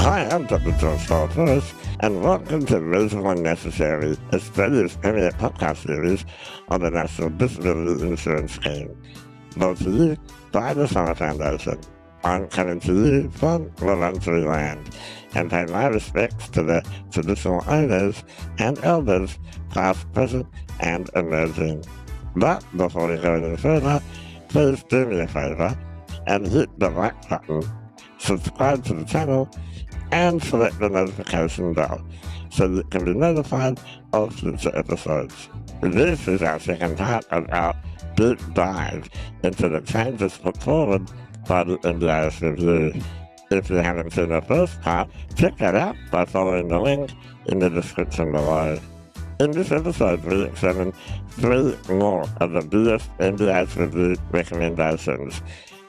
I am Dr. George Salters, and welcome to Reasonable and Necessary, Australia's premier podcast series on the National Disability Insurance Scheme. Brought to you by the Summer Foundation. I'm coming to you from Wurundjeri land, and pay my respects to the traditional owners and elders, past, present, and emerging. But before we go any further, please do me a favour and hit the like button, subscribe to the channel, and select the notification bell so that you can be notified of future episodes. This is our second part of our deep dive into the changes put forward by the NDIS review. If you haven't seen the first part, check that out by following the link in the description below. In this episode, we examine 3 more of the biggest NDIS review recommendations,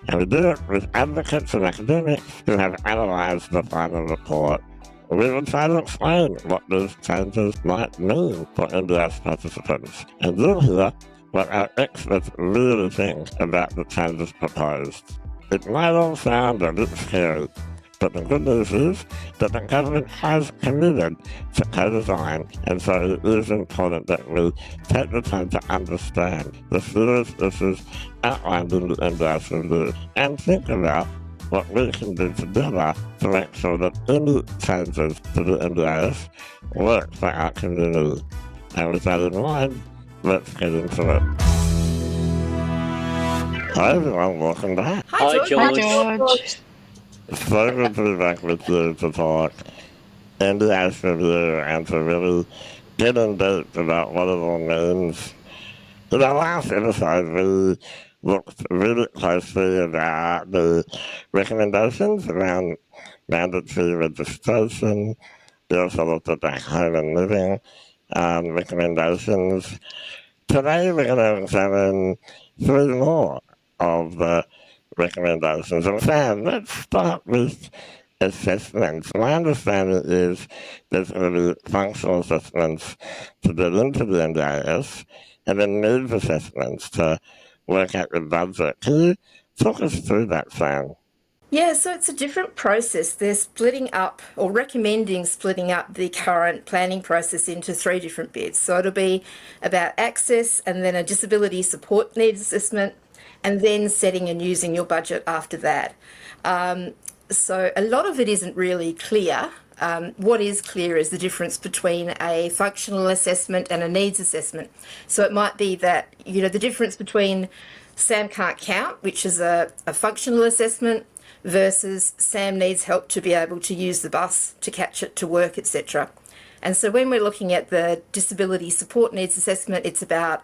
and we do it with advocates and academics who have analysed the final report. We will try to explain what these changes might mean for NDIS participants, and you'll hear what our experts really think about the changes proposed. It might all sound a bit scary, but the good news is that the government has committed to co-design, and so it is important that we take the time to understand the serious issues outlined in the NDIS review and think about what we can do together to make sure that any changes to the NDIS work for our community. And with that in mind, let's get into it. Hi everyone, welcome back. Hi, George. So good to be back with you to talk NDIS review and to really get in depth about what it all means. In our last episode, we looked really closely about the recommendations around mandatory registration. We also looked at the home and living recommendations. Today we're going to examine 3 more of the recommendations. And Sam, let's start with assessments. My understanding is there's going to be functional assessments to get into the NDIS and then needs assessments to work out the budget. Can you talk us through that, Sam? Yeah, so it's a different process. They're splitting up or recommending splitting up the current planning process into 3 different bits. So it'll be about access and then a disability support needs assessment and then setting and using your budget after that. So a lot of it isn't really clear. What is clear is the difference between a functional assessment and a needs assessment. So it might be that, the difference between Sam can't count, which is a functional assessment, versus Sam needs help to be able to use the bus to catch it to work, etc. And so when we're looking at the disability support needs assessment, it's about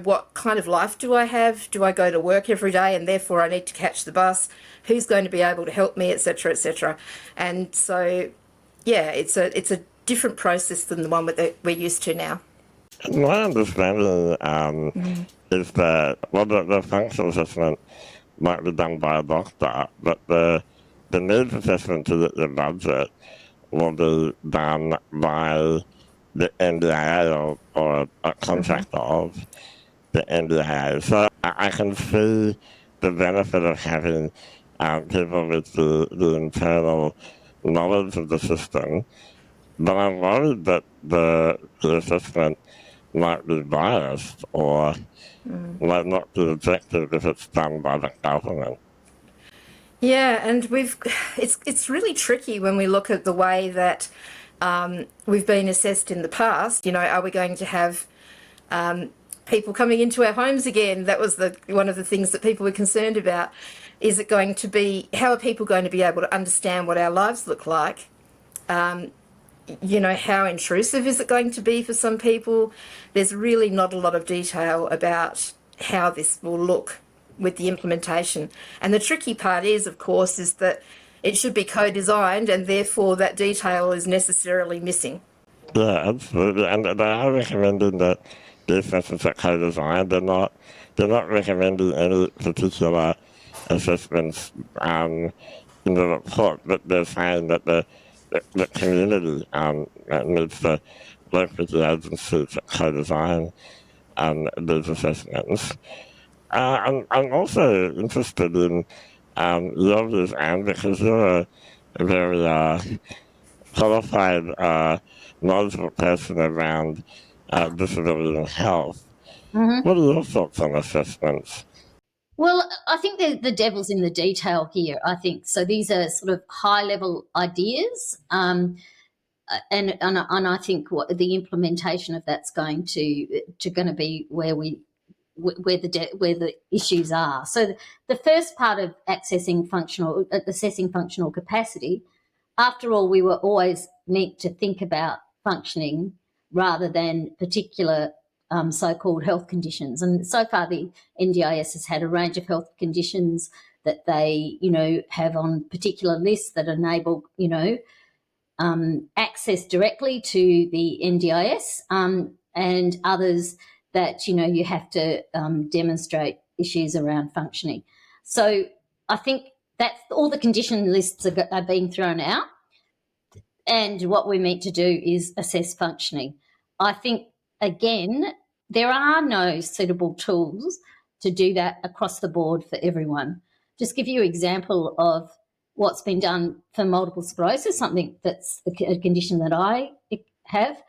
what kind of life do I have? Do I go to work every day and therefore I need to catch the bus? Who's going to be able to help me, etc., etc. And so, yeah, it's a different process than the one that we're used to now. My understanding is that, the functional assessment might be done by a doctor, but the needs assessment to the budget will be done by the NDIA or a contractor of the NDIA. So I can see the benefit of having people with the internal knowledge of the system, but I'm worried that the assessment might be biased or might not be objective if it's done by the government. Yeah, and it's really tricky when we look at the way that we've been assessed in the past. Are we going to have people coming into our homes again? That was one of the things that people were concerned about. Is it going to be, how are people going to be able to understand what our lives look like? How intrusive is it going to be for some people? There's really not a lot of detail about how this will look with the implementation. And the tricky part is, of course, is that it should be co-designed and therefore that detail is necessarily missing. Yeah, absolutely. And they are recommending that the assessments are co-designed. They're not recommending any particular assessments in the report, but they're saying that the community needs to work with the agency to co-design these assessments. I'm also interested in your views, Anne, because you're very qualified, knowledgeable person around disability and health. Mm-hmm. What are your thoughts on assessments? Well, I think the devil's in the detail here, I think. So these are sort of high-level ideas, and I think what the implementation of that's going to be where the issues are. So the first part of assessing functional capacity, after all, we were always meant to think about functioning rather than particular so-called health conditions. And so far, the NDIS has had a range of health conditions that they, have on particular lists that enable, access directly to the NDIS, and others that, you have to demonstrate issues around functioning. So I think that's all the condition lists are being thrown out. And what we're meant to do is assess functioning. I think, again, there are no suitable tools to do that across the board for everyone. Just give you an example of what's been done for multiple sclerosis, something that's a condition that I have,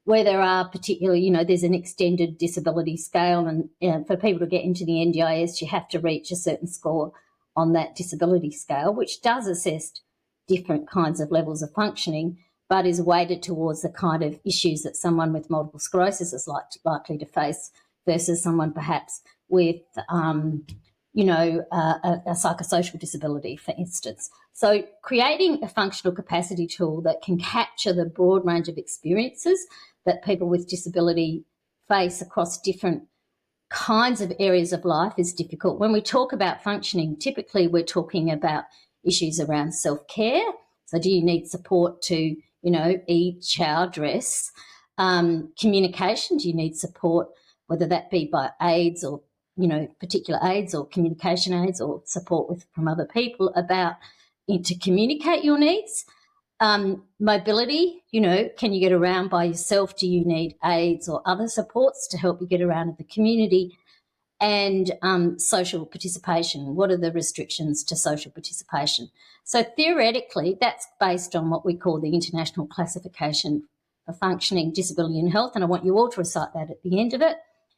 where there are particularly, there's an extended disability scale, and for people to get into the NDIS, you have to reach a certain score on that disability scale, which does assess different kinds of levels of functioning, but is weighted towards the kind of issues that someone with multiple sclerosis is likely to face versus someone perhaps with, a psychosocial disability, for instance. So creating a functional capacity tool that can capture the broad range of experiences that people with disability face across different kinds of areas of life is difficult. When we talk about functioning, typically we're talking about issues around self-care. So do you need support to, eat, shower, dress? Communication, do you need support, whether that be by aids or, particular aids or communication aids or support from other people about to communicate your needs? Mobility, can you get around by yourself? Do you need aids or other supports to help you get around in the community? And social participation, what are the restrictions to social participation? So theoretically, that's based on what we call the International Classification for Functioning, Disability and Health, and I want you all to recite that at the end of it.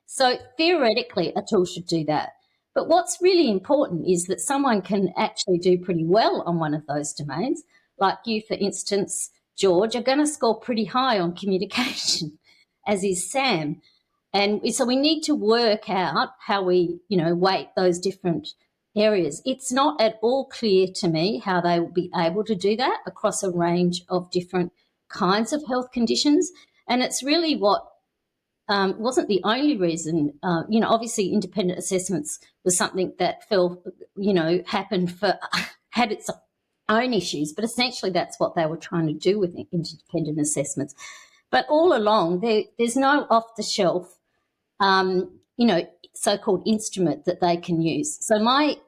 So theoretically, a tool should do that. But what's really important is that someone can actually do pretty well on one of those domains. Like you, for instance, George, are going to score pretty high on communication, as is Sam. And so we need to work out how we, weight those different areas. It's not at all clear to me how they will be able to do that across a range of different kinds of health conditions. And it's really what wasn't the only reason. Obviously independent assessments was something that happened had its own issues, but essentially that's what they were trying to do with independent assessments. But all along, there's no off-the-shelf, so-called instrument that they can use. So my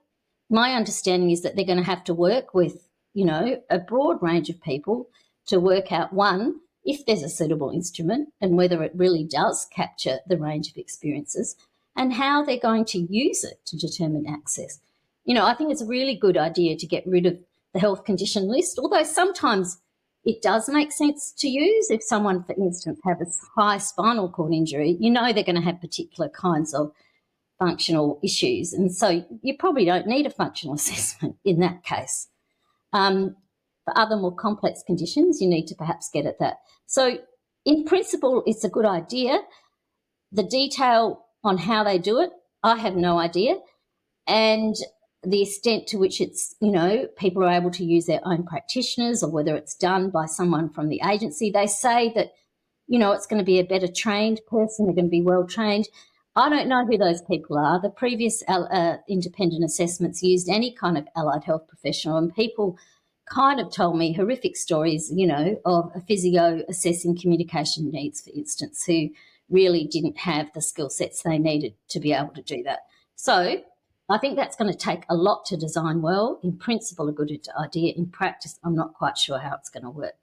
understanding is that they're going to have to work with, a broad range of people to work out, one, if there's a suitable instrument and whether it really does capture the range of experiences, and how they're going to use it to determine access. I think it's a really good idea to get rid of the health condition list, although sometimes it does make sense to use. If someone, for instance, have a high spinal cord injury, they're going to have particular kinds of functional issues. And so you probably don't need a functional assessment in that case. For other more complex conditions, you need to perhaps get at that. So in principle, it's a good idea. The detail on how they do it, I have no idea. And the extent to which it's, people are able to use their own practitioners or whether it's done by someone from the agency. They say that, it's going to be a better trained person, they're going to be well trained. I don't know who those people are. The previous independent assessments used any kind of allied health professional, and people kind of told me horrific stories, of a physio assessing communication needs, for instance, who really didn't have the skill sets they needed to be able to do that. So I think that's going to take a lot to design well. In principle, a good idea. In practice, I'm not quite sure how it's going to work.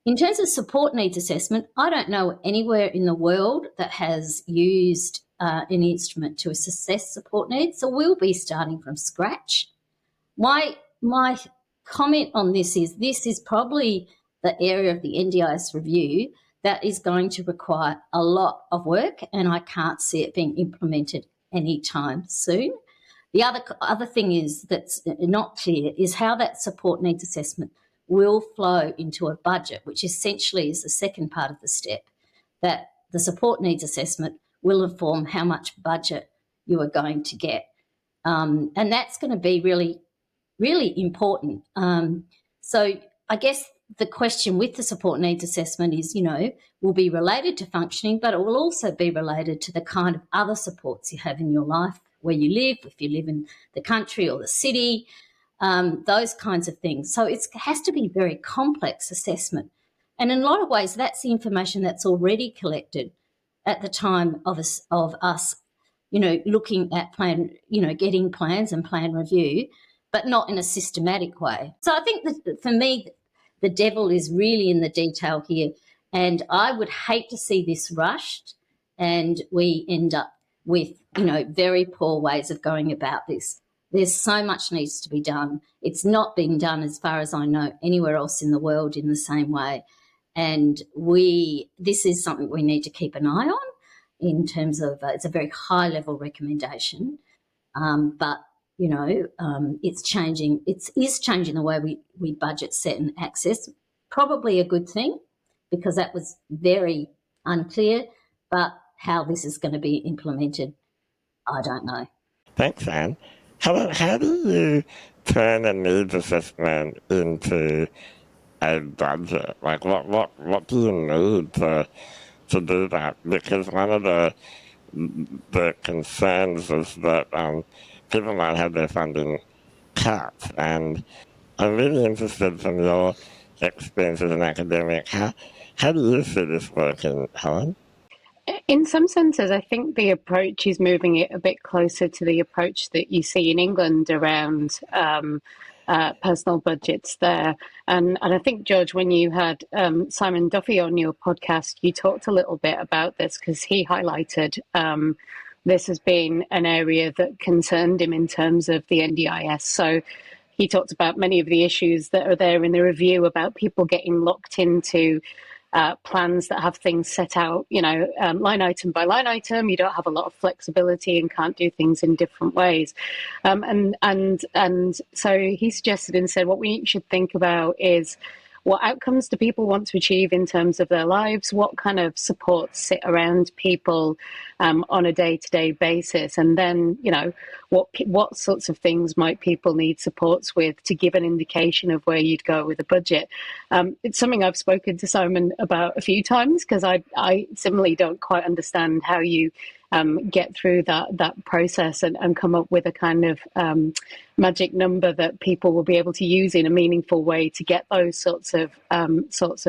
In terms of support needs assessment, I don't know anywhere in the world that has used an instrument to assess support needs, so we'll be starting from scratch. My comment on this is probably the area of the NDIS review that is going to require a lot of work, and I can't see it being implemented anytime soon. The other thing is that's not clear is how that support needs assessment will flow into a budget, which essentially is the second part of the step, that the support needs assessment will inform how much budget you are going to get. And that's going to be really, really important. So I guess the question with the support needs assessment is, will be related to functioning, but it will also be related to the kind of other supports you have in your life, where you live, if you live in the country or the city, those kinds of things. So it has to be very complex assessment. And in a lot of ways, that's the information that's already collected at the time of us looking at plan, getting plans and plan review, but not in a systematic way. So I think that for me, the devil is really in the detail here. And I would hate to see this rushed and we end up with, very poor ways of going about this. There's so much needs to be done. It's not being done, as far as I know, anywhere else in the world in the same way. And this is something we need to keep an eye on in terms of, it's a very high level recommendation, but it's changing. It is changing the way we budget, set and access. Probably a good thing, because that was very unclear, but how this is going to be implemented, I don't know. Thanks, Anne. Helen, how do you turn a needs assessment into a budget? Like, what do you need to do that? Because one of the concerns is that people might have their funding cut, and I'm really interested from your experience as an academic. How do you see this working, Helen? In some senses, I think the approach is moving it a bit closer to the approach that you see in England around personal budgets there. And I think, George, when you had Simon Duffy on your podcast, you talked a little bit about this, because he highlighted this has been an area that concerned him in terms of the NDIS. So he talked about many of the issues that are there in the review about people getting locked into plans that have things set out, line item by line item. You don't have a lot of flexibility and can't do things in different ways. And so he suggested and said what we should think about is, what outcomes do people want to achieve in terms of their lives? What kind of supports sit around people on a day-to-day basis? And then, what sorts of things might people need supports with to give an indication of where you'd go with a budget? It's something I've spoken to Simon about a few times, because I similarly don't quite understand how you get through that process and come up with a kind of magic number that people will be able to use in a meaningful way to get those sorts of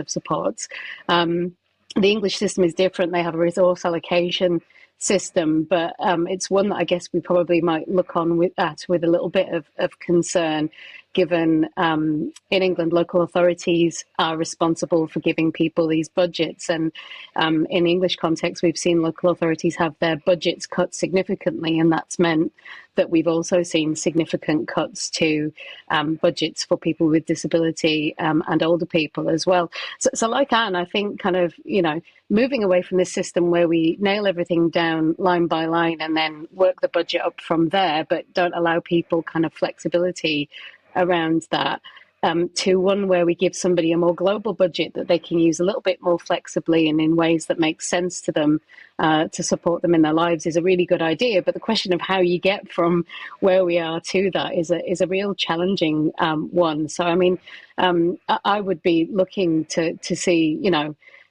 supports. The English system is different. They have a resource allocation system, but it's one that I guess we probably might look on with a little bit of concern, given in England, local authorities are responsible for giving people these budgets. And in the English context, we've seen local authorities have their budgets cut significantly, and that's meant that we've also seen significant cuts to budgets for people with disability and older people as well. So like Anne, I think kind of, moving away from this system where we nail everything down line by line and then work the budget up from there, but don't allow people kind of flexibility around that, to one where we give somebody a more global budget that they can use a little bit more flexibly and in ways that make sense to them to support them in their lives, is a really good idea. But the question of how you get from where we are to that is a real challenging one. So, I mean, I would be looking to see,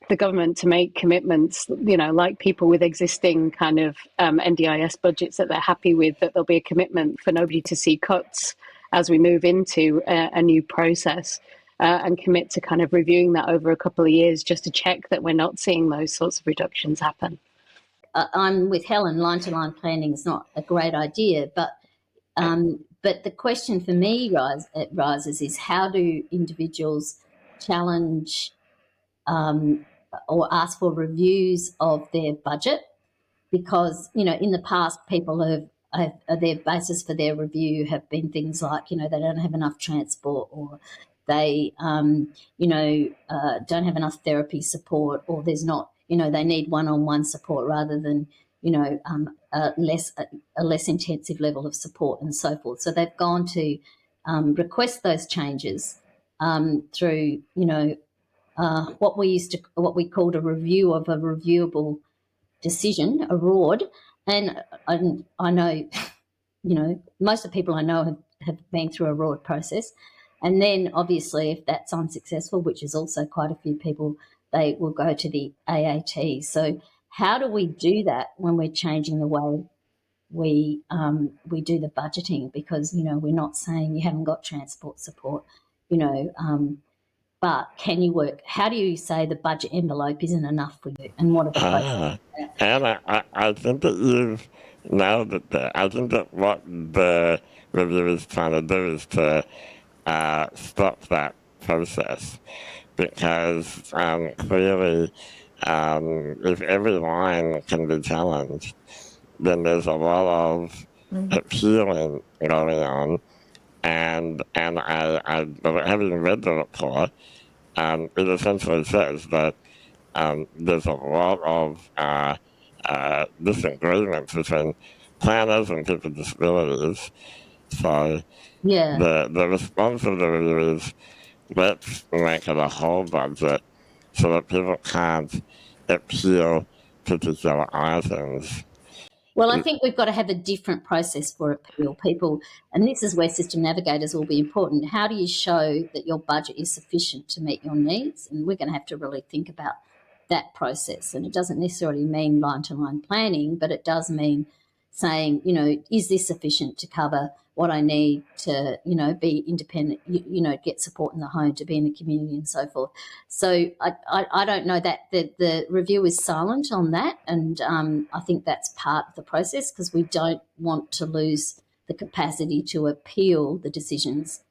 the government to make commitments, like people with existing kind of NDIS budgets that they're happy with, that there'll be a commitment for nobody to see cuts as we move into a new process, and commit to kind of reviewing that over a couple of years just to check that we're not seeing those sorts of reductions happen. I'm with Helen. Line-to-line planning is not a great idea, but the question for me rises is, how do individuals challenge or ask for reviews of their budget? Because in the past, people have their basis for their review have been things like, they don't have enough transport, or they, don't have enough therapy support, or there's not, they need one-on-one support rather than, a less intensive level of support and so forth. So they've gone to request those changes through, what we called a review of a reviewable decision, a ROD. And I know, most of the people I know have been through a ROD process. And then obviously if that's unsuccessful, which is also quite a few people, they will go to the AAT. So how do we do that when we're changing the way we do the budgeting? Because, we're not saying you haven't got transport support, but can you work? How do you say the budget envelope isn't enough for you? And what are the And I think that you've nailed it there. I think that what the review is trying to do is to stop that process, because clearly if every line can be challenged, then there's a lot of appealing going on. And I having read the report, it essentially says that there's a lot of disagreements between planners and people with disabilities. So the response of the review is, let's make it a whole budget so that people can't appeal particular items. Well, I think we've got to have a different process for appeal. People, and this is where system navigators will be important. How do you show that your budget is sufficient to meet your needs? And we're going to have to really think about that process. And it doesn't necessarily mean line-to-line planning, but it does mean saying, is this sufficient to cover what I need to, be independent, get support in the home, to be in the community and so forth. So I don't know that the review is silent on that. And I think that's part of the process, because we don't want to lose the capacity to appeal the decisions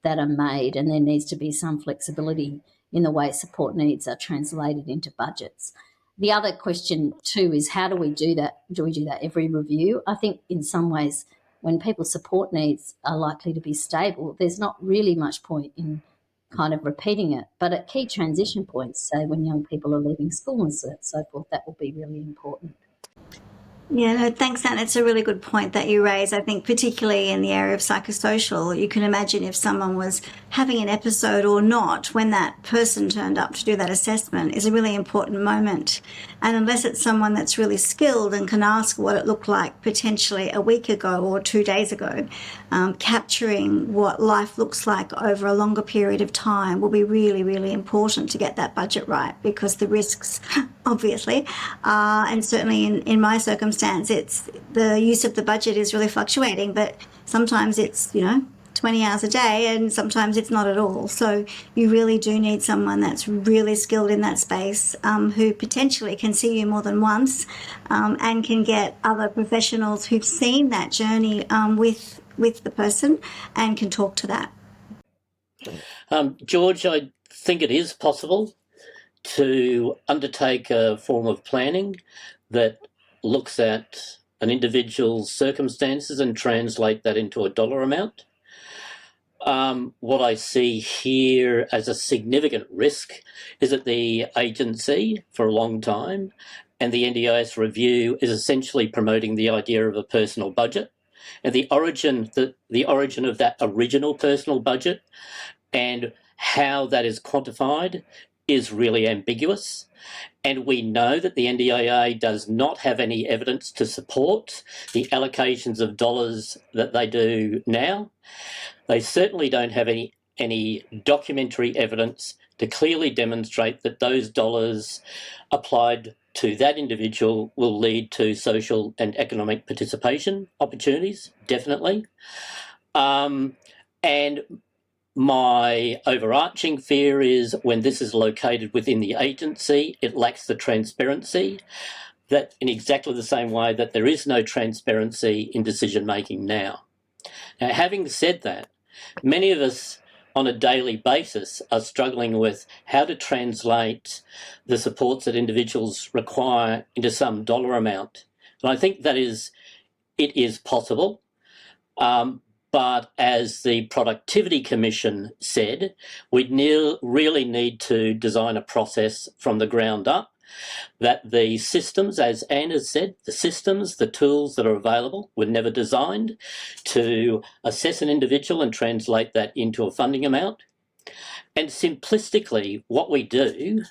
that are made. And there needs to be some flexibility in the way support needs are translated into budgets. The other question too is, how do we do that? Do we do that every review? I think in some ways, when people's support needs are likely to be stable, there's not really much point in kind of repeating it. But at key transition points, say when young people are leaving school and so forth, that will be really important. Yeah, no, thanks, Anne. It's a really good point that you raise. I think particularly in the area of psychosocial, you can imagine if someone was having an episode or not, when that person turned up to do that assessment is a really important moment. And unless it's someone that's really skilled and can ask what it looked like potentially a week ago or 2 days ago, capturing what life looks like over a longer period of time will be really, really important to get that budget right, because the risks, obviously, and certainly in my circumstance, it's the use of the budget is really fluctuating, but sometimes it's 20 hours a day and sometimes it's not at all. So you really do need someone that's really skilled in that space, who potentially can see you more than once, and can get other professionals who've seen that journey with the person and can talk to that. George, I think it is possible to undertake a form of planning that looks at an individual's circumstances and translate that into a dollar amount. What I see here as a significant risk is that the agency, for a long time, and the NDIS review is essentially promoting the idea of a personal budget, and the origin of that original personal budget and how that is quantified is really ambiguous. And we know that the NDIA does not have any evidence to support the allocations of dollars that they do now. They certainly don't have any documentary evidence to clearly demonstrate that those dollars applied to that individual will lead to social and economic participation opportunities, definitely. And my overarching fear is when this is located within the agency, it lacks the transparency, that in exactly the same way that there is no transparency in decision-making now. Now, having said that, many of us on a daily basis are struggling with how to translate the supports that individuals require into some dollar amount. And I think that is it is possible. But as the Productivity Commission said, we really need to design a process from the ground up, that the systems, as Anne has said, the systems, the tools that are available were never designed to assess an individual and translate that into a funding amount. And simplistically, what we do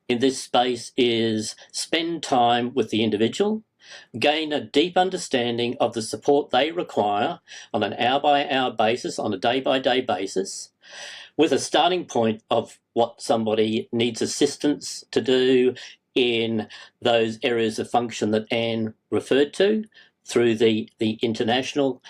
in this space is spend time with the individual, gain a deep understanding of the support they require on an hour-by-hour basis, on a day-by-day basis, with a starting point of what somebody needs assistance to do in those areas of function that Anne referred to through the international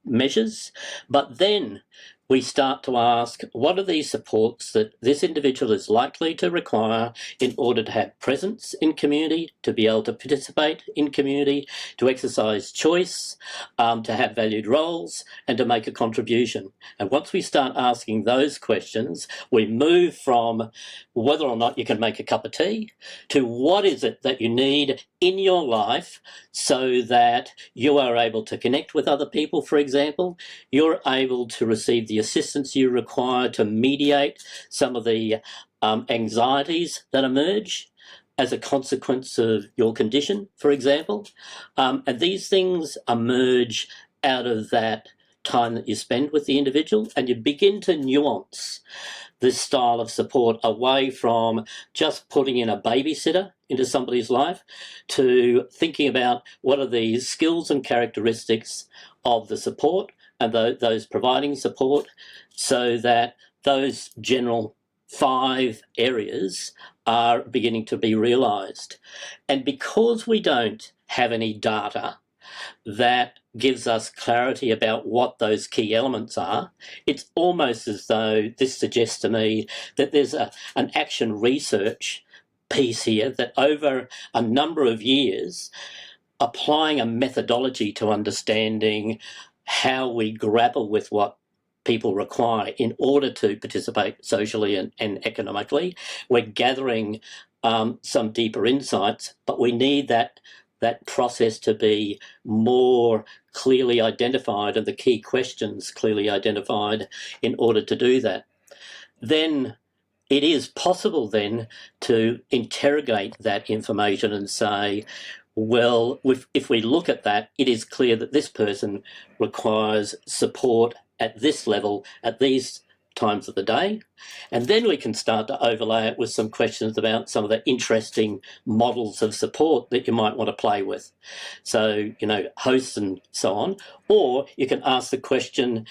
measures. But then we start to ask, what are these supports that this individual is likely to require in order to have presence in community, to be able to participate in community, to exercise choice, to have valued roles, and to make a contribution. And once we start asking those questions, we move from whether or not you can make a cup of tea to what is it that you need in your life so that you are able to connect with other people, for example. You're able to receive the assistance you require to mediate some of the anxieties that emerge as a consequence of your condition, for example. And these things emerge out of that time that you spend with the individual, and you begin to nuance this style of support away from just putting in a babysitter into somebody's life to thinking about what are the skills and characteristics of the support and those providing support, so that those general 5 areas are beginning to be realised. And because we don't have any data that gives us clarity about what those key elements are, it's almost as though this suggests to me that there's an action research piece here, that over a number of years, applying a methodology to understanding how we grapple with what people require in order to participate socially and economically. We're gathering some deeper insights, but we need that process to be more clearly identified and the key questions clearly identified in order to do that. Then it is possible then to interrogate that information and say, well, if we look at that, it is clear that this person requires support at this level, at these times of the day. And then we can start to overlay it with some questions about some of the interesting models of support that you might want to play with. So, hosts and so on. Or you can ask the question,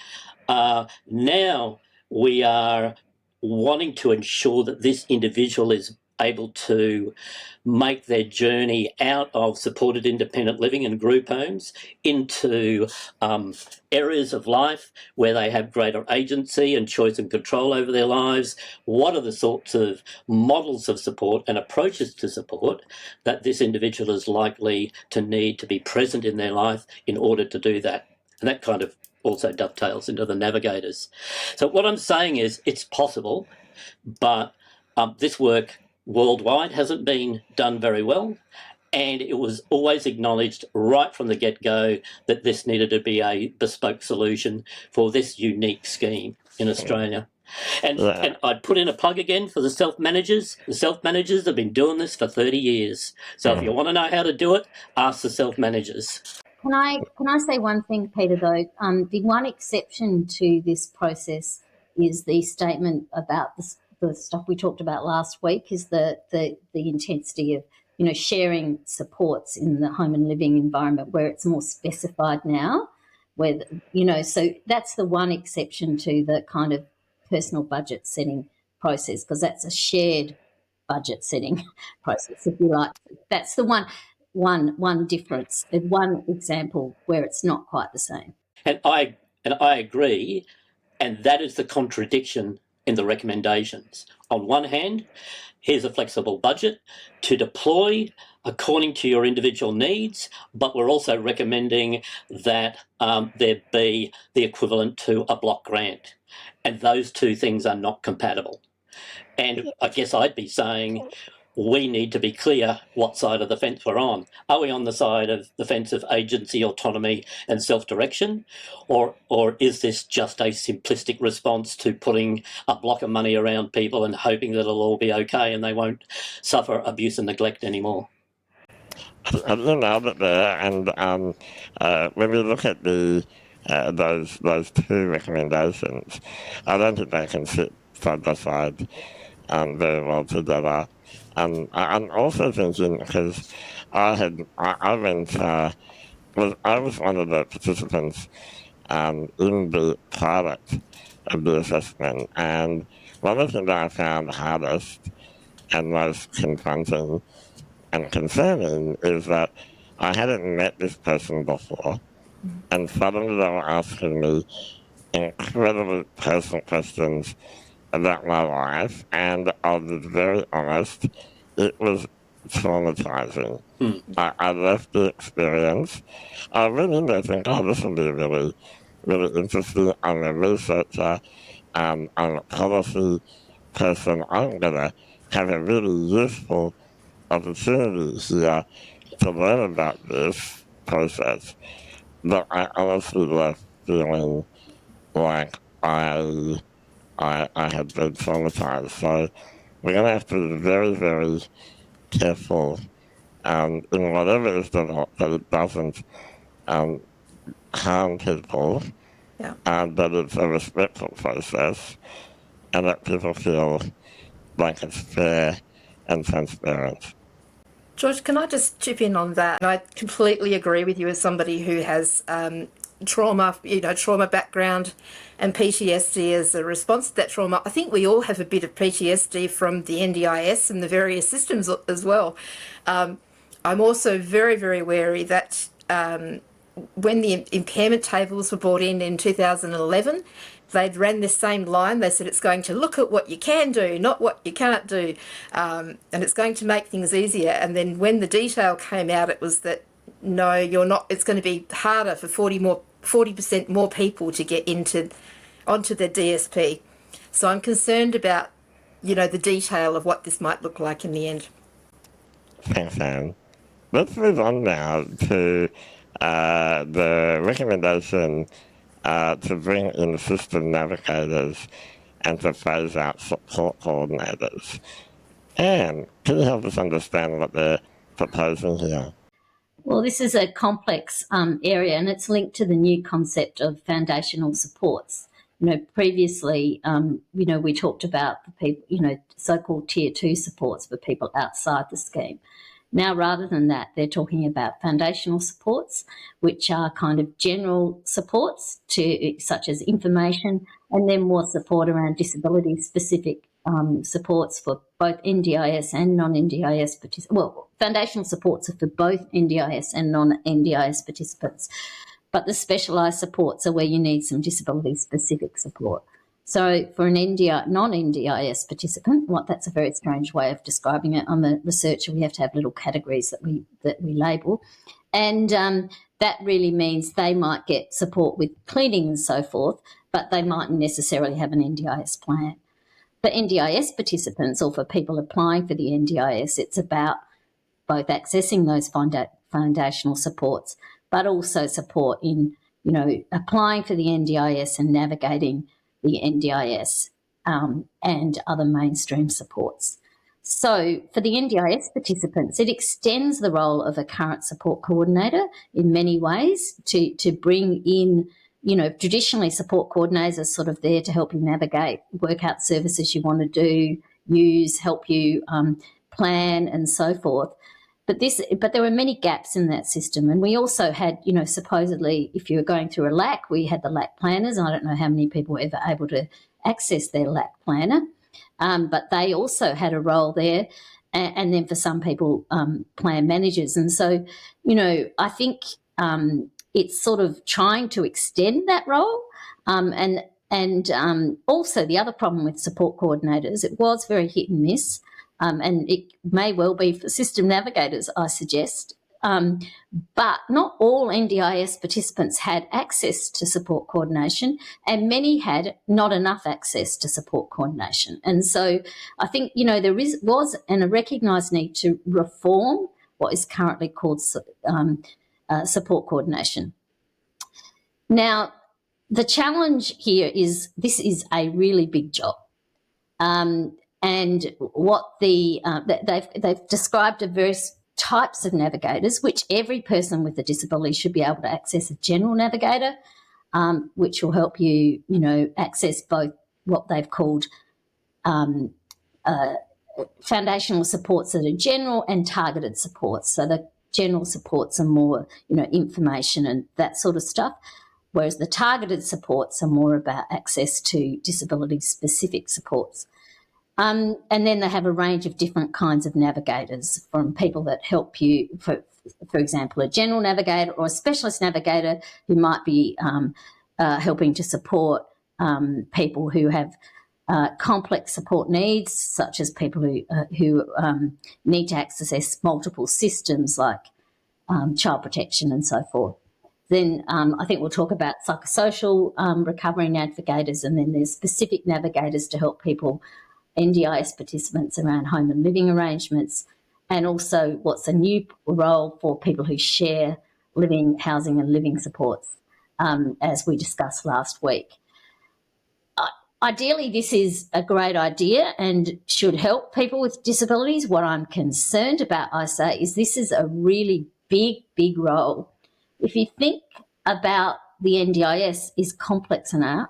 now we are wanting to ensure that this individual is able to make their journey out of supported independent living and group homes into areas of life where they have greater agency and choice and control over their lives. What are the sorts of models of support and approaches to support that this individual is likely to need to be present in their life in order to do that? And that kind of also dovetails into the Navigators. So what I'm saying is it's possible, but this work worldwide hasn't been done very well, and it was always acknowledged right from the get-go that this needed to be a bespoke solution for this unique scheme in Australia. And I'd put in a plug again for the self-managers. The self-managers have been doing this for 30 years. So if you want to know how to do it, ask the self-managers. Can I say one thing, Peter, though? The one exception to this process is the statement about the stuff we talked about last week, is the intensity of, sharing supports in the home and living environment where it's more specified now, where, so that's the one exception to the kind of personal budget setting process, because that's a shared budget setting process, if you like. That's the one difference, one example where it's not quite the same. And I agree, and that is the contradiction in the recommendations. On one hand, here's a flexible budget to deploy according to your individual needs, but we're also recommending that there be the equivalent to a block grant. And those two things are not compatible. And I guess I'd be saying we need to be clear what side of the fence we're on. Are we on the side of the fence of agency, autonomy and self-direction? Or is this just a simplistic response to putting a block of money around people and hoping that it'll all be okay and they won't suffer abuse and neglect anymore? You nailed it there, and when we look at those two recommendations, I don't think they can sit side by side very well together. I'm also thinking, because I was one of the participants in the product of the assessment, and one of the things that I found hardest and most confronting and concerning is that I hadn't met this person before, and suddenly they were asking me incredibly personal questions about my life, and I was very honest. It was traumatizing. I left the experience. I went in there thinking, oh, this will be really, really interesting. I'm a researcher. I'm a policy person. I'm going to have a really useful opportunity here to learn about this process. But I honestly left feeling like I had been traumatized. So we're going to have to be very, very careful in whatever is developed that it doesn't harm people, that it's a respectful process, and that people feel like it's fair and transparent. George, can I just chip in on that? I completely agree with you as somebody who has trauma background and PTSD as a response to that trauma. I think we all have a bit of PTSD from the NDIS and the various systems as well. I'm also very, very wary that when the impairment tables were brought in 2011, they'd ran this same line. They said it's going to look at what you can do, not what you can't do, and it's going to make things easier. And then when the detail came out, it was that, no, you're not. It's going to be harder for 40% more people to get onto the DSP. So I'm concerned about, the detail of what this might look like in the end. Thanks, Anne. Let's move on now to the recommendation to bring in system navigators and to phase out support coordinators. Anne, can you help us understand what they're proposing here? Well, this is a complex area, and it's linked to the new concept of foundational supports. Previously, we talked about the people, so-called tier 2 supports for people outside the scheme. Now, rather than that, they're talking about foundational supports, which are kind of general supports such as information, and then more support around disability-specific supports for both NDIS and non-NDIS participants. Well, foundational supports are for both NDIS and non-NDIS participants, but the specialised supports are where you need some disability-specific support. So for an non-NDIS participant, that's a very strange way of describing it. I'm a researcher. We have to have little categories that we label. And that really means they might get support with cleaning and so forth, but they mightn't necessarily have an NDIS plan. For NDIS participants or for people applying for the NDIS, it's about both accessing those foundational supports, but also support in, applying for the NDIS and navigating the NDIS and other mainstream supports. So for the NDIS participants, it extends the role of a current support coordinator in many ways to bring in, traditionally support coordinators are sort of there to help you navigate, work out services you want to use, help you plan and so forth. But there were many gaps in that system. And we also had, supposedly if you were going through a LAC, we had the LAC planners. I don't know how many people were ever able to access their LAC planner, but they also had a role there. And then for some people, plan managers. And so, I think it's sort of trying to extend that role. And also the other problem with support coordinators, it was very hit and miss. And it may well be for system navigators, I suggest, But not all NDIS participants had access to support coordination, and many had not enough access to support coordination. And so I think, there was a recognised need to reform what is currently called support coordination. Now, the challenge here is this is a really big job. And what they've described are various types of navigators, which every person with a disability should be able to access a general navigator, which will help you, access both what they've called foundational supports that are general and targeted supports. So the general supports are more, information and that sort of stuff, whereas the targeted supports are more about access to disability-specific supports. And then they have a range of different kinds of navigators, from people that help you, for example, a general navigator or a specialist navigator who might be helping to support people who have complex support needs, such as people who need to access multiple systems like child protection and so forth. Then I think we'll talk about psychosocial recovery navigators, and then there's specific navigators to help people, NDIS participants, around home and living arrangements, and also what's a new role for people who share living, housing and living supports, as we discussed last week. Ideally, this is a great idea and should help people with disabilities. What I'm concerned about, I say, is this is a really big role. If you think about the NDIS is complex enough,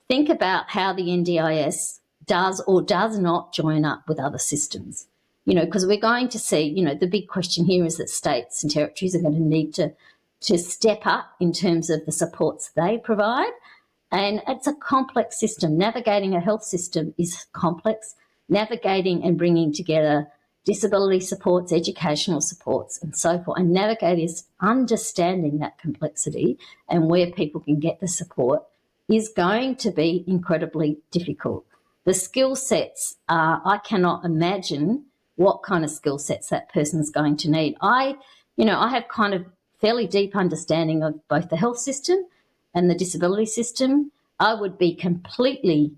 think about how the NDIS does or does not join up with other systems, because we're going to see, the big question here is that states and territories are going to need to step up in terms of the supports they provide. And it's a complex system. Navigating a health system is complex. Navigating and bringing together disability supports, educational supports and so forth, and navigators understanding that complexity and where people can get the support is going to be incredibly difficult. The skill sets I cannot imagine what kind of skill sets that person's going to need. I have kind of fairly deep understanding of both the health system and the disability system. I would be completely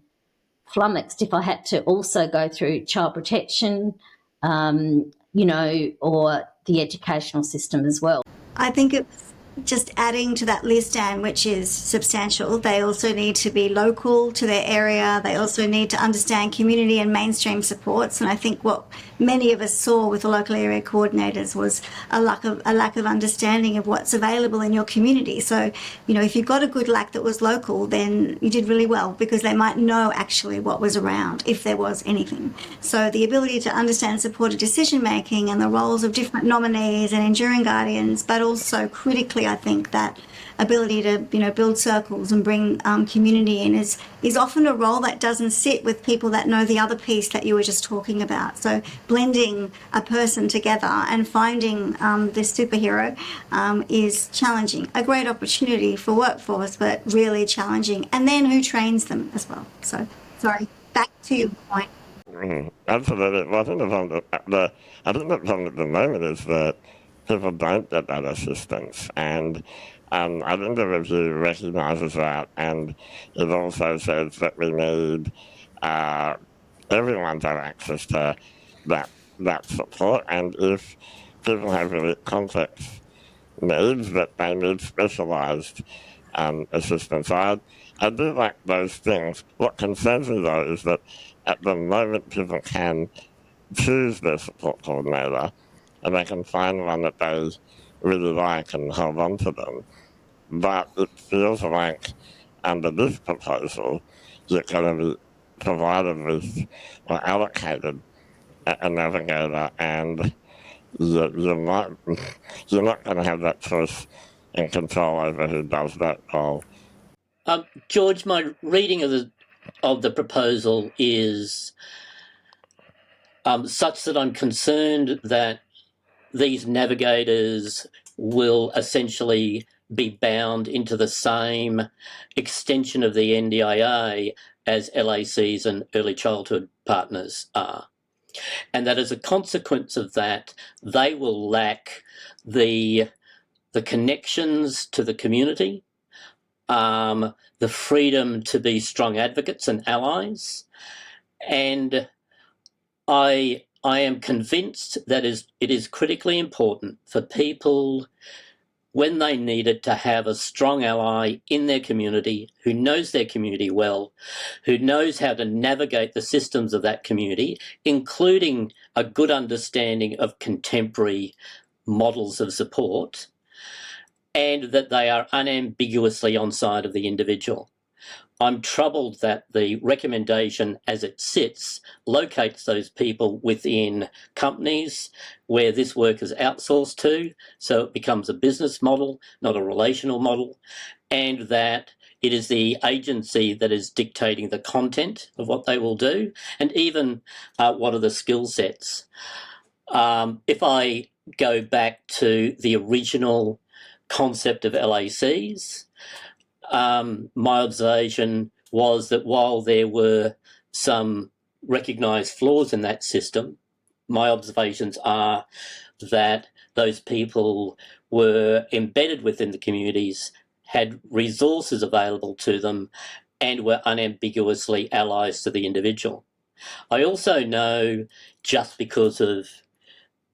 flummoxed if I had to also go through child protection, or the educational system as well. I think it's just adding to that list, Anne, which is substantial. They also need to be local to their area. They also need to understand community and mainstream supports. And I think what many of us saw with the local area coordinators was a lack of understanding of what's available in your community. So, if you got a good LAC that was local, then you did really well, because they might know actually what was around, if there was anything. So the ability to understand supported decision making and the roles of different nominees and enduring guardians, but also critically, I think that ability to build circles and bring community in is often a role that doesn't sit with people that know the other piece that you were just talking about. So blending a person together and finding this superhero is challenging. A great opportunity for workforce, but really challenging. And then who trains them as well. So, sorry, back to your point. Absolutely. Well, I think the problem at the moment is that people don't get that assistance, and I think the review recognises that, and it also says that we need everyone to have access to that support, and if people have really complex needs, that they need specialised assistance. So I do like those things. What concerns me, though, is that at the moment people can choose their support coordinator, and they can find one that they really like and hold on to them. But it feels like under this proposal, you're going to be provided with or allocated a navigator, and you're not going to have that choice and control over who does that role. George, my reading of the proposal is such that I'm concerned that these navigators will essentially be bound into the same extension of the NDIA as LACs and early childhood partners are. and that as a consequence of that, they will lack the connections to the community, the freedom to be strong advocates and allies. And I am convinced that it is critically important for people, when they need it, to have a strong ally in their community who knows their community well, who knows how to navigate the systems of that community, including a good understanding of contemporary models of support, and that they are unambiguously on side of the individual. I'm troubled that the recommendation as it sits locates those people within companies where this work is outsourced to, so it becomes a business model, not a relational model, and that it is the agency that is dictating the content of what they will do, and even what are the skill sets. If I go back to the original concept of LACs, my observation was that while there were some recognised flaws in that system, my observations are that those people were embedded within the communities, had resources available to them, and were unambiguously allies to the individual. I also know, just because of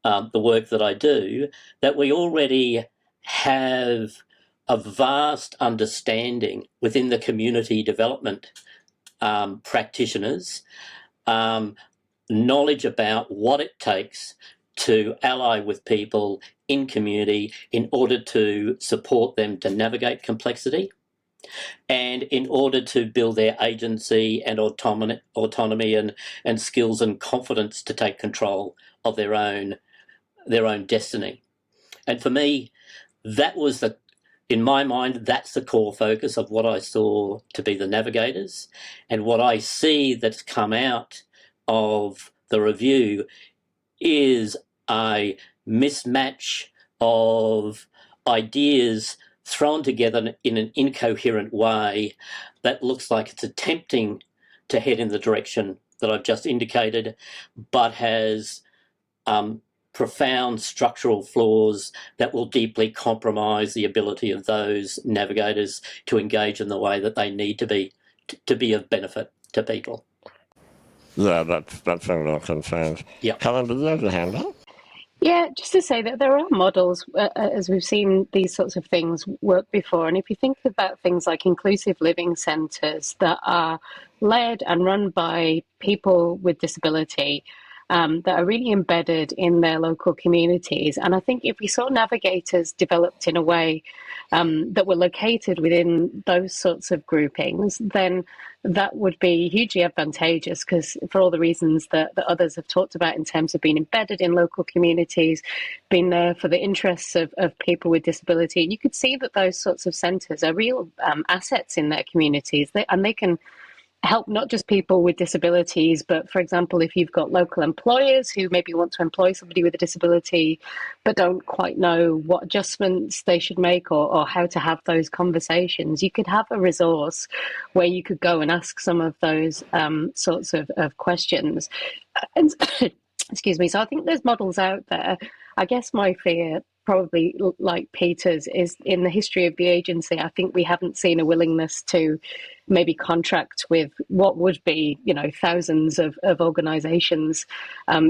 the work that I do, that we already have a vast understanding within the community development practitioners, knowledge about what it takes to ally with people in community in order to support them to navigate complexity, and in order to build their agency and autonomy and skills and confidence to take control of their own destiny. And for me, that was in my mind, that's the core focus of what I saw to be the Navigators. And what I see that's come out of the review is a mismatch of ideas thrown together in an incoherent way that looks like it's attempting to head in the direction that I've just indicated, but has profound structural flaws that will deeply compromise the ability of those navigators to engage in the way that they need to be of benefit to people. Yeah, that's a real concern. Yeah. Helen, did you have your hand up? Yeah, just to say that there are models, as we've seen these sorts of things work before. And if you think about things like inclusive living centres that are led and run by people with disability, that are really embedded in their local communities. And I think if we saw Navigators developed in a way that were located within those sorts of groupings, then that would be hugely advantageous, because for all the reasons that others have talked about in terms of being embedded in local communities, being there for the interests of people with disability, you could see that those sorts of centres are real assets in their communities, and they can help not just people with disabilities, but for example, if you've got local employers who maybe want to employ somebody with a disability but don't quite know what adjustments they should make or how to have those conversations, you could have a resource where you could go and ask some of those sorts of questions. And excuse me. So I think there's models out there. I guess my fear, probably like Peter's, is in the history of the agency, I think we haven't seen a willingness to maybe contract with what would be, thousands of organisations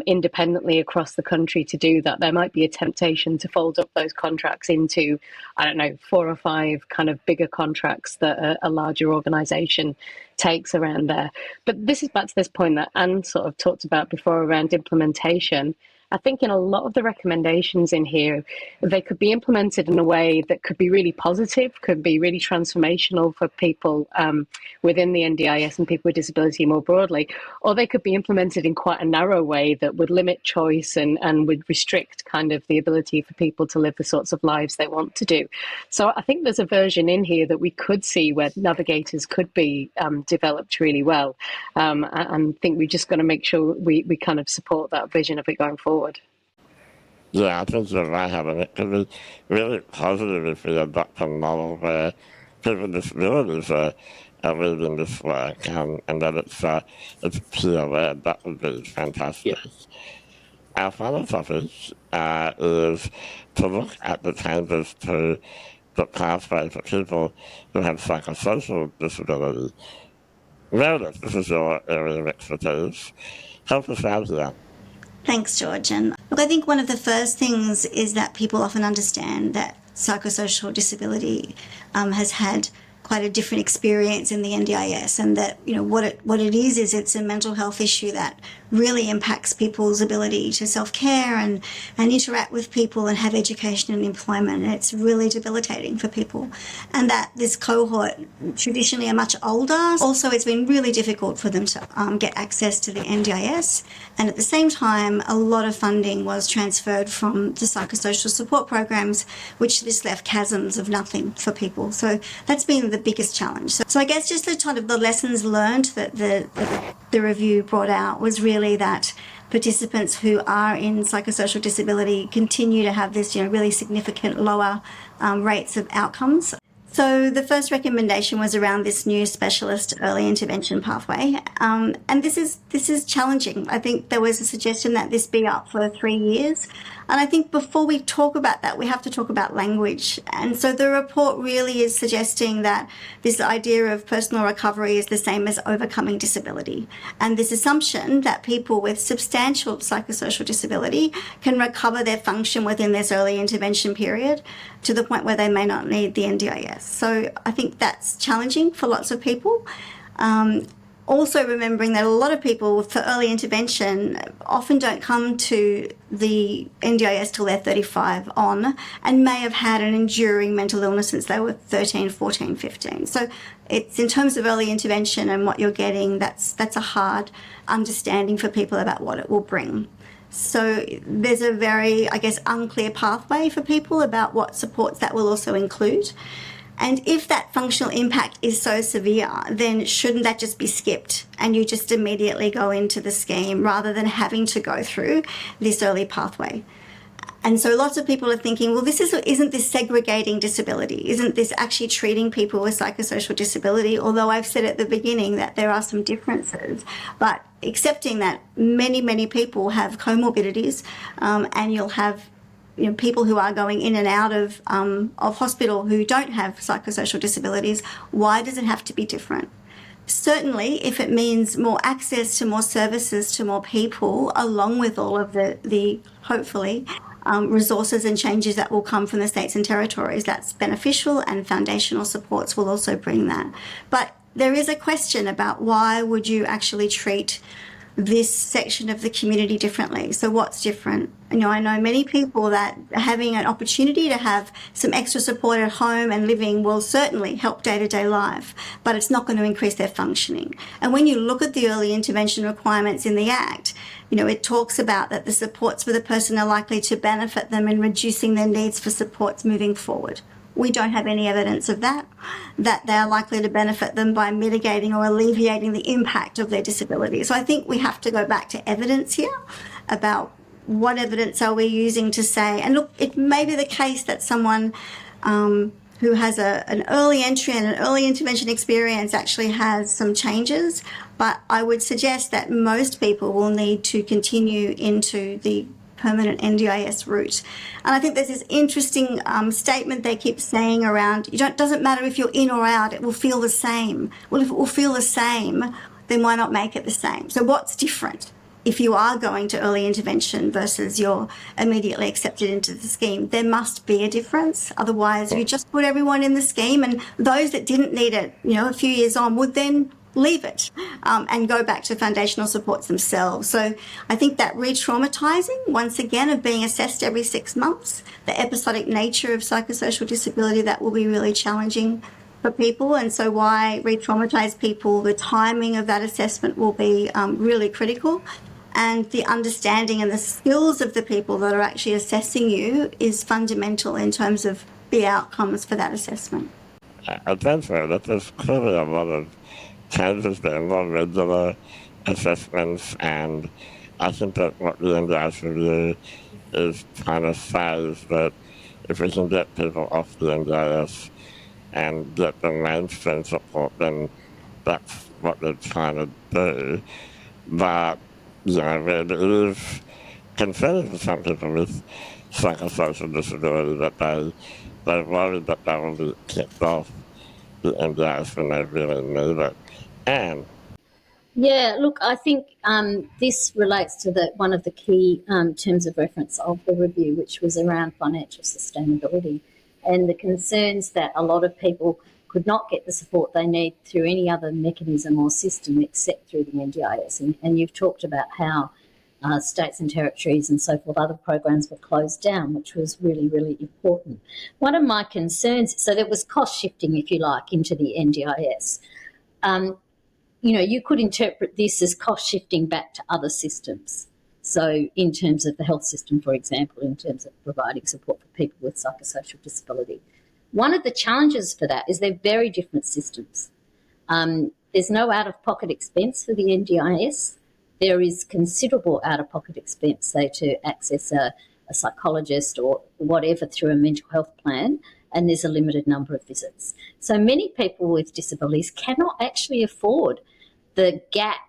independently across the country to do that. There might be a temptation to fold up those contracts into, 4 or 5 kind of bigger contracts that a larger organisation takes around there. But this is back to this point that Anne sort of talked about before around implementation. I think in a lot of the recommendations in here, they could be implemented in a way that could be really positive, could be really transformational for people within the NDIS and people with disability more broadly, or they could be implemented in quite a narrow way that would limit choice and would restrict kind of the ability for people to live the sorts of lives they want to do. So I think there's a version in here that we could see where Navigators could be developed really well. And I think we're just going to make sure we kind of support that vision of it going forward. Yeah, I think you're right, Helen. It could be really positive if we adopt a model where people with disabilities are reading this work, and that it's peer-led. That would be fantastic. Yeah. Our final topic is to look at the changes to the pathway for people who have psychosocial disability. Meredith, this is your area of expertise. Help us out here. Thanks, George. And look, I think one of the first things is that people often understand that psychosocial disability has had quite a different experience in the NDIS, and that what it is it's a mental health issue that really impacts people's ability to self-care and interact with people and have education and employment. And it's really debilitating for people, and that this cohort traditionally are much older. Also, it's been really difficult for them to get access to the NDIS, and at the same time a lot of funding was transferred from the psychosocial support programs, which just left chasms of nothing for people. So that's been the biggest challenge. So I guess just the lessons learned that the review brought out was really that participants who are in psychosocial disability continue to have this really significant lower rates of outcomes. So the first recommendation was around this new specialist early intervention pathway, and this is challenging. I think there was a suggestion that this be up for 3 years, and I think before we talk about that, we have to talk about language. And so the report really is suggesting that this idea of personal recovery is the same as overcoming disability, and this assumption that people with substantial psychosocial disability can recover their function within this early intervention period to the point where they may not need the NDIS. So I think that's challenging for lots of people. Also remembering that a lot of people for early intervention often don't come to the NDIS till they're 35 on, and may have had an enduring mental illness since they were 13, 14, 15. So it's in terms of early intervention and what you're getting, that's a hard understanding for people about what it will bring. So there's a very, unclear pathway for people about what supports that will also include. And if that functional impact is so severe, then shouldn't that just be skipped and you just immediately go into the scheme rather than having to go through this early pathway? And so lots of people are thinking, well, isn't this segregating disability? Isn't this actually treating people with psychosocial disability? Although I've said at the beginning that there are some differences, but accepting that many, many people have comorbidities, and you'll have people who are going in and out of hospital who don't have psychosocial disabilities. Why does it have to be different? Certainly, if it means more access to more services to more people, along with all of the hopefully resources and changes that will come from the states and territories, that's beneficial, and foundational supports will also bring that. But there is a question about why would you actually treat this section of the community differently. So what's different? I know many people that having an opportunity to have some extra support at home and living will certainly help day-to-day life, but it's not going to increase their functioning. And when you look at the early intervention requirements in the Act, it talks about that the supports for the person are likely to benefit them in reducing their needs for supports moving forward. We don't have any evidence of that they are likely to benefit them by mitigating or alleviating the impact of their disability. So I think we have to go back to evidence here about what evidence are we using to say, and look, it may be the case that someone who has an early entry and an early intervention experience actually has some changes, but I would suggest that most people will need to continue into the permanent NDIS route. And I think there's this interesting statement they keep saying around, doesn't matter if you're in or out, it will feel the same. Well, if it will feel the same, then why not make it the same? So what's different if you are going to early intervention versus you're immediately accepted into the scheme? There must be a difference. Otherwise, you just put everyone in the scheme, and those that didn't need it, a few years on would then leave it and go back to foundational supports themselves. So I think that re-traumatizing, once again, of being assessed every 6 months, the episodic nature of psychosocial disability, that will be really challenging for people. And so why re-traumatize people? The timing of that assessment will be really critical. And the understanding and the skills of the people that are actually assessing you is fundamental in terms of the outcomes for that assessment. I think so. That there's clearly a lot of changes there, more regular assessments, and I think that what the NDIS review is trying to say is that if we can get people off the NDIS and get them mainstream support, then that's what they're trying to do. But, it is concerning for some people with psychosocial disability that they worry that they will be kicked off the NDIS when they really need it. And Yeah, look, I think this relates to one of the key terms of reference of the review, which was around financial sustainability and the concerns that a lot of people could not get the support they need through any other mechanism or system except through the NDIS. And you've talked about how states and territories and so forth, other programs were closed down, which was really, really important. One of my concerns, so there was cost shifting, if you like, into the NDIS. You could interpret this as cost shifting back to other systems. So in terms of the health system, for example, in terms of providing support for people with psychosocial disability. One of the challenges for that is they're very different systems. There's no out-of-pocket expense for the NDIS. There is considerable out-of-pocket expense, say, to access a psychologist or whatever through a mental health plan, and there's a limited number of visits. So many people with disabilities cannot actually afford the gap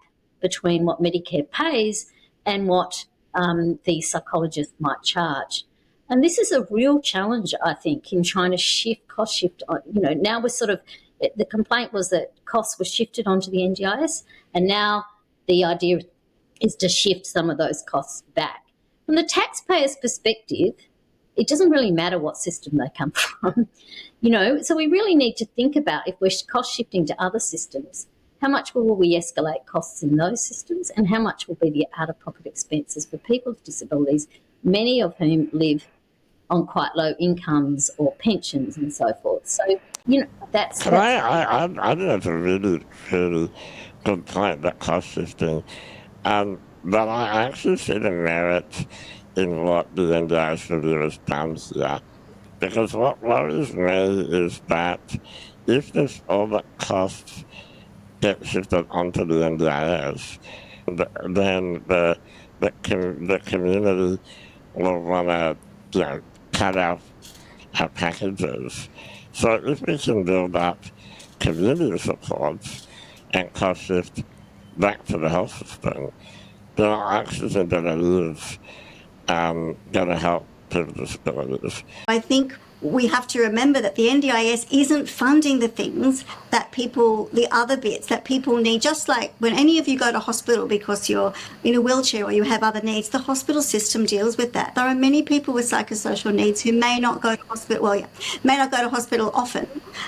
between what Medicare pays and what the psychologist might charge. And this is a real challenge, I think, in trying to cost shift. Now we're the complaint was that costs were shifted onto the NDIS, and now the idea is to shift some of those costs back. From the taxpayer's perspective, it doesn't really matter what system they come from, so we really need to think about, if we're cost shifting to other systems, how much will we escalate costs in those systems and how much will be the out-of-pocket expenses for people with disabilities, many of whom live on quite low incomes or pensions and so forth. So, that's... I think that's a really, really good point, that cost shifting. But I actually see the merit in what the NDIS review has done here. Because what worries me is that if this all the costs get shifted onto the NDIS, then the community will want to cut off our packages. So if we can build up community supports and cost shift back to the health system, then I actually think that it is going to help people with disabilities. I think we have to remember that the NDIS isn't funding the things that the other bits that people need. Just like when any of you go to hospital because you're in a wheelchair or you have other needs, the hospital system deals with that. There are many people with psychosocial needs who may not go to hospital often.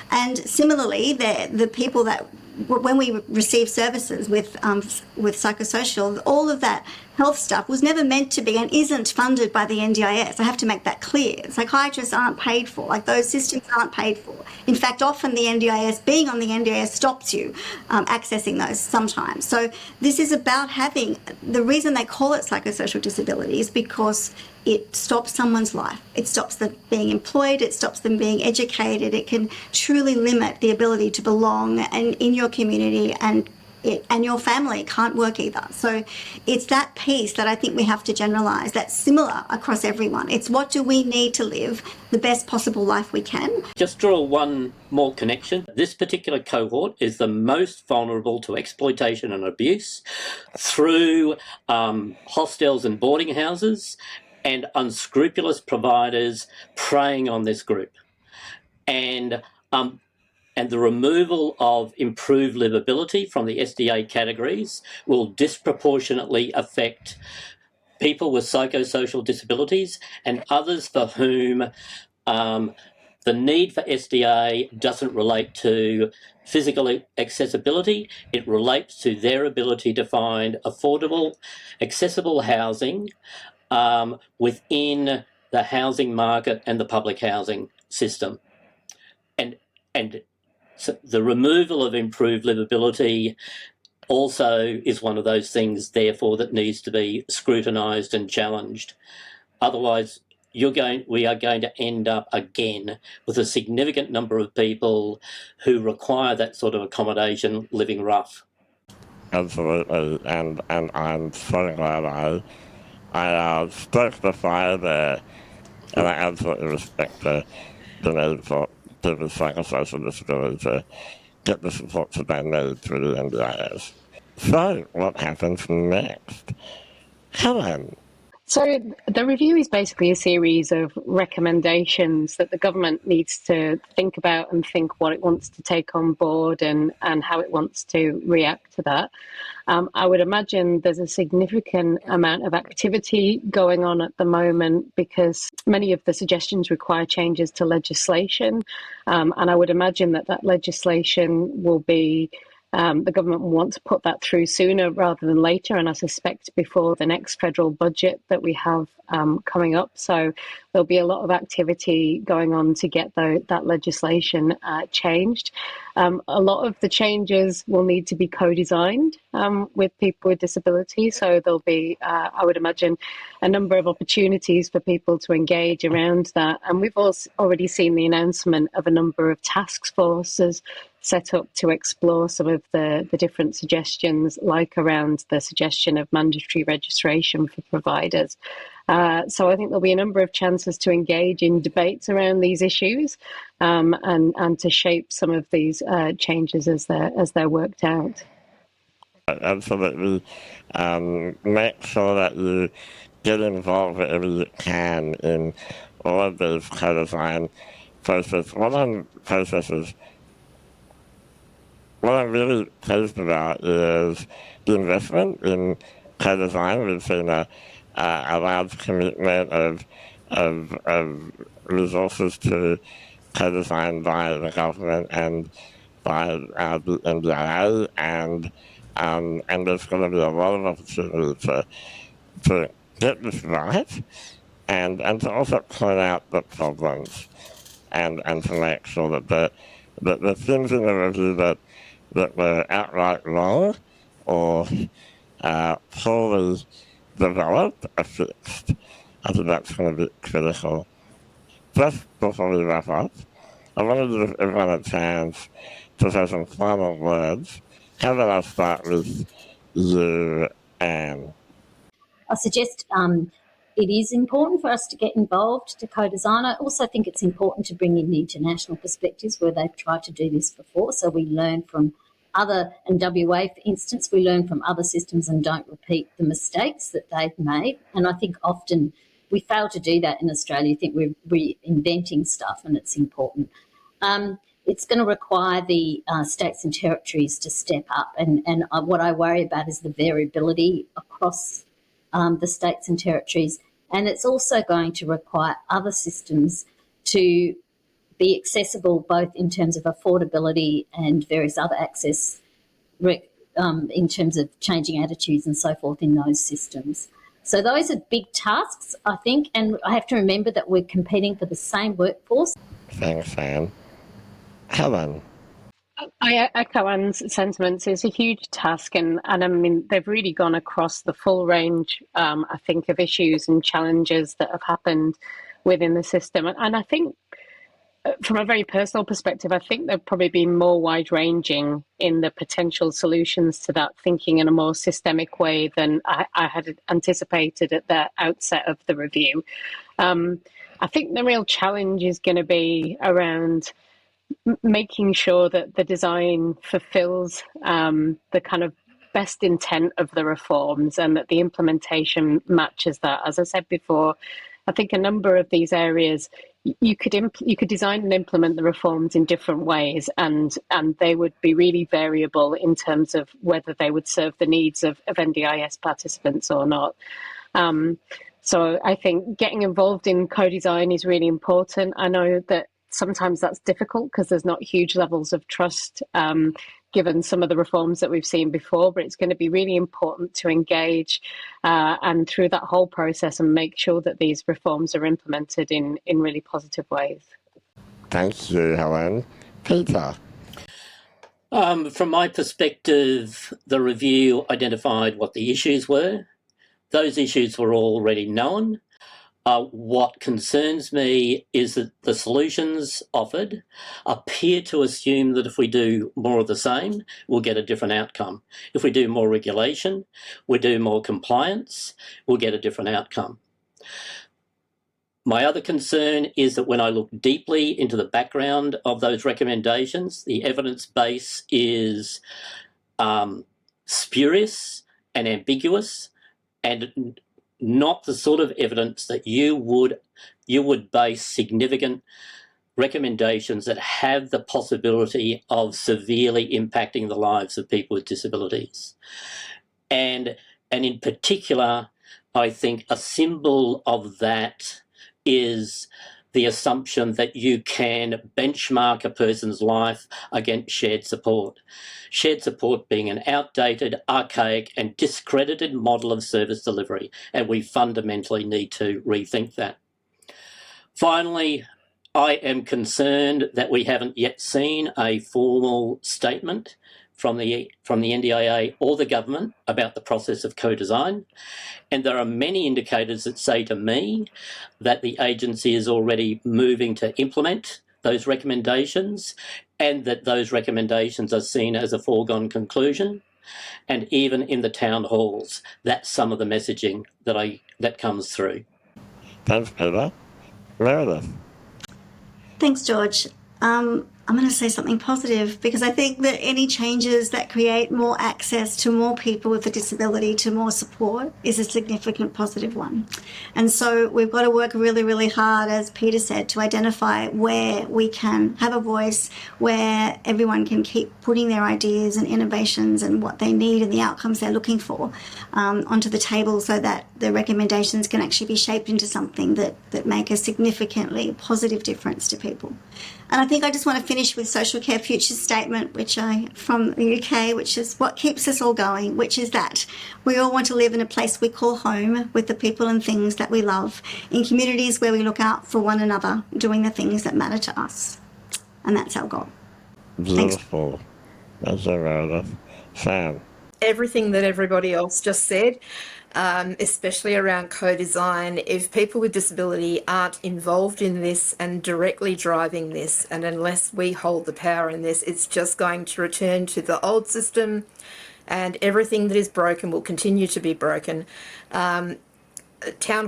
And similarly, the people that, when we receive services with psychosocial, all of that health stuff was never meant to be and isn't funded by the NDIS. I have to make that clear. Psychiatrists aren't paid for, those systems aren't paid for. In fact, often the NDIS, being on the NDIS, stops you accessing those sometimes. So this is about the reason they call it psychosocial disability is because it stops someone's life. It stops them being employed. It stops them being educated. It can truly limit the ability to belong and in your community, and your family can't work either. So it's that piece that I think we have to generalise, that's similar across everyone. It's what do we need to live the best possible life we can. Just draw one more connection. This particular cohort is the most vulnerable to exploitation and abuse through hostels and boarding houses and unscrupulous providers preying on this group. And the removal of improved livability from the SDA categories will disproportionately affect people with psychosocial disabilities and others for whom the need for SDA doesn't relate to physical accessibility. It relates to their ability to find affordable, accessible housing within the housing market and the public housing system. And so the removal of improved livability also is one of those things, therefore, that needs to be scrutinised and challenged. Otherwise, we are going to end up again with a significant number of people who require that sort of accommodation living rough. Absolutely, and I'm so glad I stoked the fire there, and I absolutely respect the need for people with psychosocial disability get the supports that they need through the NDIS. So, what happens next? Helen. So the review is basically a series of recommendations that the government needs to think about and think what it wants to take on board and how it wants to react to that. I would imagine there's a significant amount of activity going on at the moment because many of the suggestions require changes to legislation. And I would imagine that legislation will be the government will want to put that through sooner rather than later, and I suspect before the next federal budget that we have coming up. So there'll be a lot of activity going on to get that legislation changed. A lot of the changes will need to be co-designed with people with disabilities. So there'll be, I would imagine, a number of opportunities for people to engage around that. And we've also already seen the announcement of a number of task forces set up to explore some of the different suggestions, like around the suggestion of mandatory registration for providers. So I think there'll be a number of chances to engage in debates around these issues and to shape some of these changes as they're worked out. Absolutely. Make sure that you get involved wherever you can in all of these co-design processes. What I'm really pleased about is the investment in co-design. We've seen a large commitment of resources to co-design by the government and by the NDIA, and there's going to be a lot of opportunity to get this right and to also point out the problems and to make sure that the things in the review that were outright wrong or poorly developed are fixed. I think that's going to be critical. Just before we wrap up, I wanted to give everyone a chance to say some final words. How about I start with you, Anne? I suggest it is important for us to get involved to co-design. I also think it's important to bring in the international perspectives where they've tried to do this before, so we learn from other, in WA, for instance, we learn from other systems and don't repeat the mistakes that they've made. And I think often we fail to do that in Australia. I think we're reinventing stuff, and it's important. It's going to require the states and territories to step up. And what I worry about is the variability across the states and territories. And it's also going to require other systems to be accessible both in terms of affordability and various other access in terms of changing attitudes and so forth in those systems. So those are big tasks, I think, and I have to remember that we're competing for the same workforce. Thanks, Anne. Helen. I echo Anne's sentiments. It's a huge task, and I mean, they've really gone across the full range, I think, of issues and challenges that have happened within the system. And I think from a very personal perspective, I think they've probably been more wide-ranging in the potential solutions to that, thinking in a more systemic way than I had anticipated at the outset of the review. I think the real challenge is going to be around making sure that the design fulfills the kind of best intent of the reforms and that the implementation matches that. As I said before, I think a number of these areas you could design and implement the reforms in different ways, and they would be really variable in terms of whether they would serve the needs of NDIS participants or not. So I think getting involved in co-design is really important. I know that sometimes that's difficult because there's not huge levels of trust given some of the reforms that we've seen before, but it's going to be really important to engage and through that whole process and make sure that these reforms are implemented in really positive ways. Thank you, Helen. Peter. From my perspective, the review identified what the issues were. Those issues were already known. What concerns me is that the solutions offered appear to assume that if we do more of the same, we'll get a different outcome. If we do more regulation, we do more compliance, we'll get a different outcome. My other concern is that when I look deeply into the background of those recommendations, the evidence base is spurious and ambiguous, and not the sort of evidence that you would base significant recommendations that have the possibility of severely impacting the lives of people with disabilities. And in particular, I think a symbol of that is the assumption that you can benchmark a person's life against shared support. Shared support being an outdated, archaic and discredited model of service delivery, and we fundamentally need to rethink that. Finally, I am concerned that we haven't yet seen a formal statement from the NDIA or the government about the process of co-design. And there are many indicators that say to me that the agency is already moving to implement those recommendations, and that those recommendations are seen as a foregone conclusion. And even in the town halls, that's some of the messaging that comes through. Thanks, Peter. Meredith. Thanks, George. I'm going to say something positive, because I think that any changes that create more access to more people with a disability, to more support, is a significant positive one. And so we've got to work really, really hard, as Peter said, to identify where we can have a voice, where everyone can keep putting their ideas and innovations and what they need and the outcomes they're looking for onto the table, so that the recommendations can actually be shaped into something that make a significantly positive difference to people. And I think I just want to finish with Social Care Futures statement, from the UK, which is what keeps us all going, which is that we all want to live in a place we call home, with the people and things that we love, in communities where we look out for one another, doing the things that matter to us. And that's our goal. Beautiful. That's Meredith. Sam. Everything that everybody else just said, especially around co-design. If people with disability aren't involved in this and directly driving this, and unless we hold the power in this, it's just going to return to the old system, and everything that is broken will continue to be broken. Town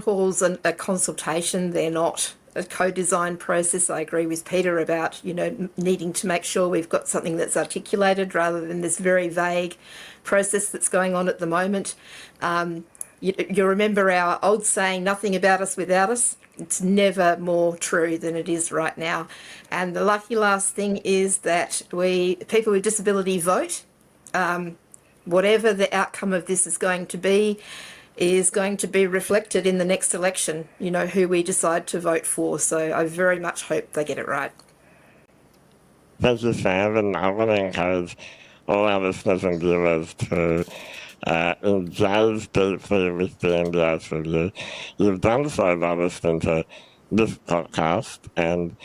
halls are a consultation, they're not a co-design process. I agree with Peter about, needing to make sure we've got something that's articulated rather than this very vague process that's going on at the moment. You remember our old saying, nothing about us without us? It's never more true than it is right now. And the lucky last thing is that people with disability vote. Whatever the outcome of this is going to be reflected in the next election, who we decide to vote for. So I very much hope they get it right. Thank you, Sam, and I want to encourage all our listeners and viewers to engage deeply with the NDIS review. You've done so by listening to this podcast, and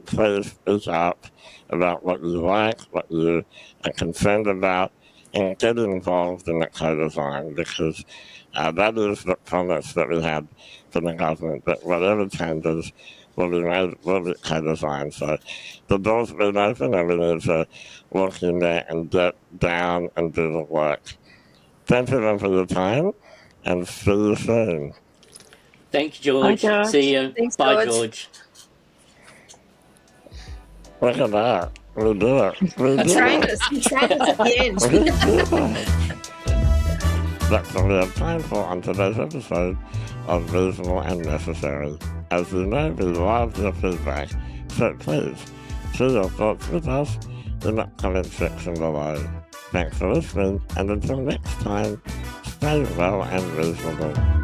please speak up about what you like, what you are concerned about, and get involved in the co-design, because that is the promise that we had from the government, that whatever changes will be co-designed. So the door's been open, and we need to walk in there and get down and do the work. Thank you then for your time, and see you soon. Thank you, George. Bye, George. See you. Thanks, Bye, George. Look at that. We did it. You trained us at the end. That's all we have time for on today's episode of Reasonable and Necessary. As you know, we love your feedback, so please share your thoughts with us in the comment section below. Thanks for listening, and until next time, stay well and reasonable.